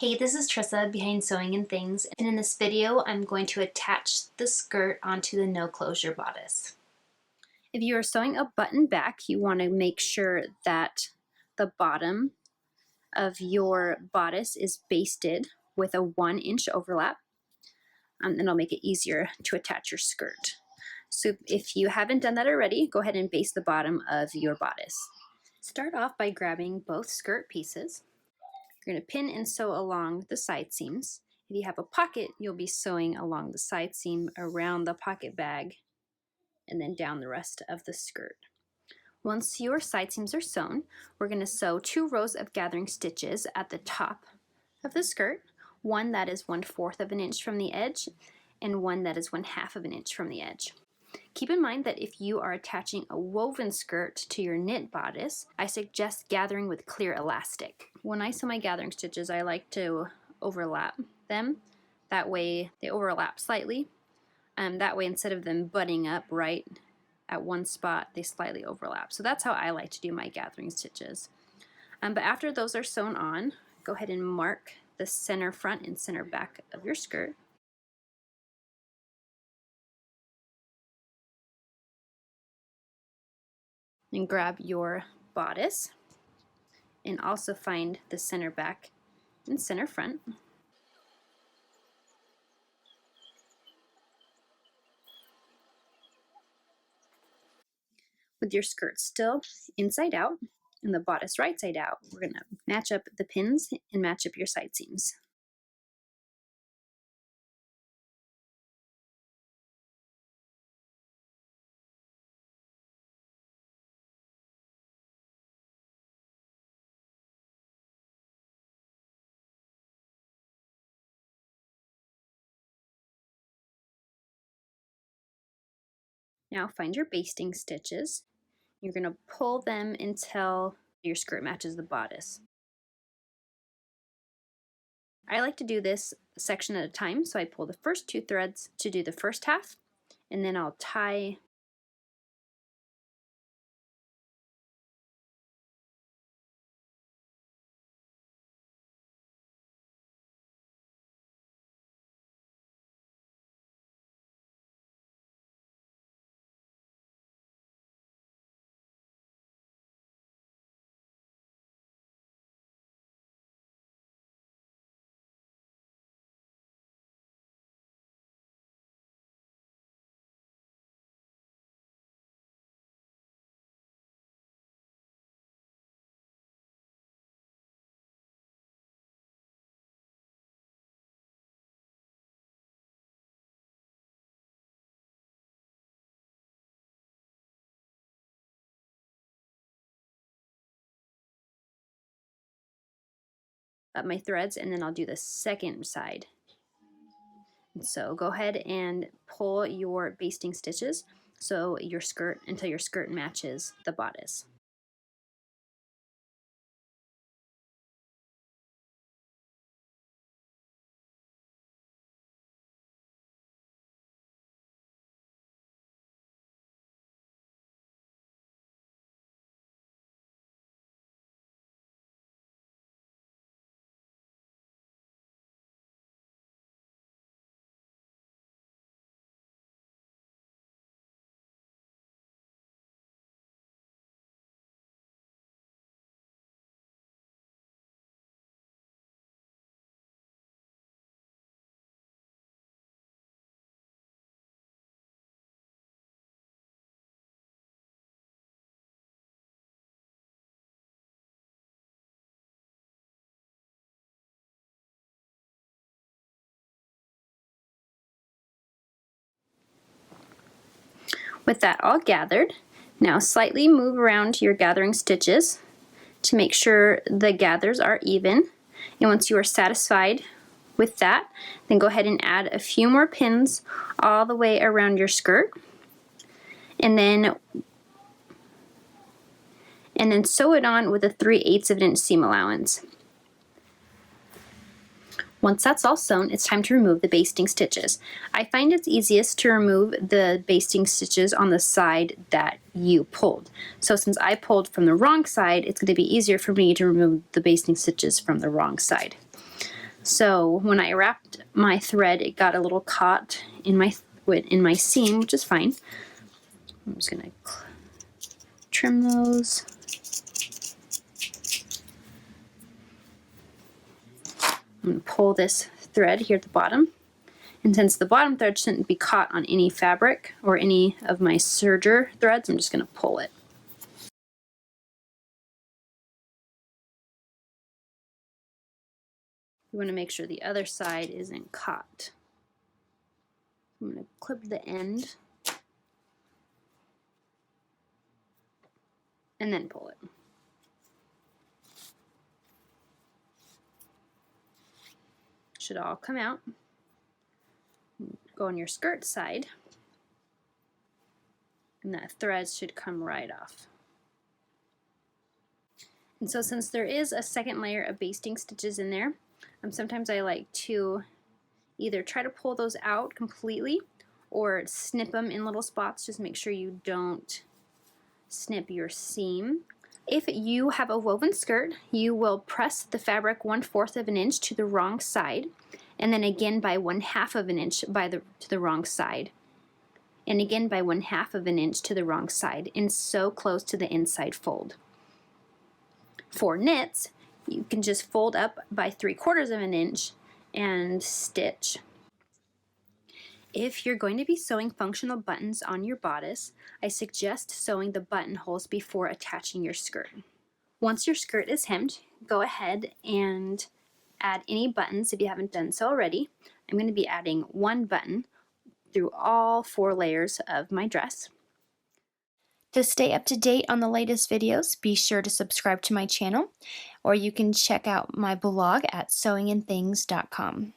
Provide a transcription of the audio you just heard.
Hey, this is Trissa behind Sewing and Things, and in this video I'm going to attach the skirt onto the no closure bodice. If you are sewing a button back, you want to make sure that the bottom of your bodice is basted with a 1-inch overlap, and it'll make it easier to attach your skirt. So if you haven't done that already, go ahead and baste the bottom of your bodice. Start off by grabbing both skirt pieces. You're going to pin and sew along the side seams. If you have a pocket, you'll be sewing along the side seam, around the pocket bag, and then down the rest of the skirt. Once your side seams are sewn, we're going to sew 2 rows of gathering stitches at the top of the skirt, one that is 1/4 of an inch from the edge, and one that is 1/2 of an inch from the edge. Keep in mind that if you are attaching a woven skirt to your knit bodice, I suggest gathering with clear elastic. When I sew my gathering stitches, I like to overlap them. That way they overlap slightly. That way, instead of them butting up right at one spot, they slightly overlap. So that's how I like to do my gathering stitches. But after those are sewn on, go ahead and mark the center front and center back of your skirt. And grab your bodice and also find the center back and center front. With your skirt still inside out and the bodice right side out, we're going to match up the pins and match up your side seams. Now find your basting stitches. You're going to pull them until your skirt matches the bodice. I like to do this section at a time, so I pull the first 2 threads to do the first half, and then I'll tie up my threads, and then I'll do the second side. So go ahead and pull your basting stitches so your skirt until your skirt matches the bodice. With that all gathered, now slightly move around your gathering stitches to make sure the gathers are even. And once you are satisfied with that, then go ahead and add a few more pins all the way around your skirt. And then sew it on with a 3/8 of an inch seam allowance. Once that's all sewn, it's time to remove the basting stitches. I find it's easiest to remove the basting stitches on the side that you pulled. So since I pulled from the wrong side, it's going to be easier for me to remove the basting stitches from the wrong side. So when I wrapped my thread, it got a little caught in my seam, which is fine. I'm just gonna trim those. I'm gonna pull this thread here at the bottom. And since the bottom thread shouldn't be caught on any fabric or any of my serger threads, I'm just gonna pull it. You want to make sure the other side isn't caught. I'm going to clip the end and then pull it. Should all come out. Go on your skirt side, and that thread should come right off. And so since there is a second layer of basting stitches in there, sometimes I like to either try to pull those out completely or snip them in little spots. Just make sure you don't snip your seam. If you have a woven skirt, you will press the fabric 1/4 of an inch to the wrong side, and then again by 1/2 of an inch to the wrong side, and again by 1/2 of an inch to the wrong side, and sew close to the inside fold. For knits, you can just fold up by 3/4 of an inch and stitch. If you're going to be sewing functional buttons on your bodice, I suggest sewing the buttonholes before attaching your skirt. Once your skirt is hemmed, go ahead and add any buttons if you haven't done so already. I'm going to be adding 1 button through all 4 layers of my dress. To stay up to date on the latest videos, be sure to subscribe to my channel, or you can check out my blog at sewingandthings.com.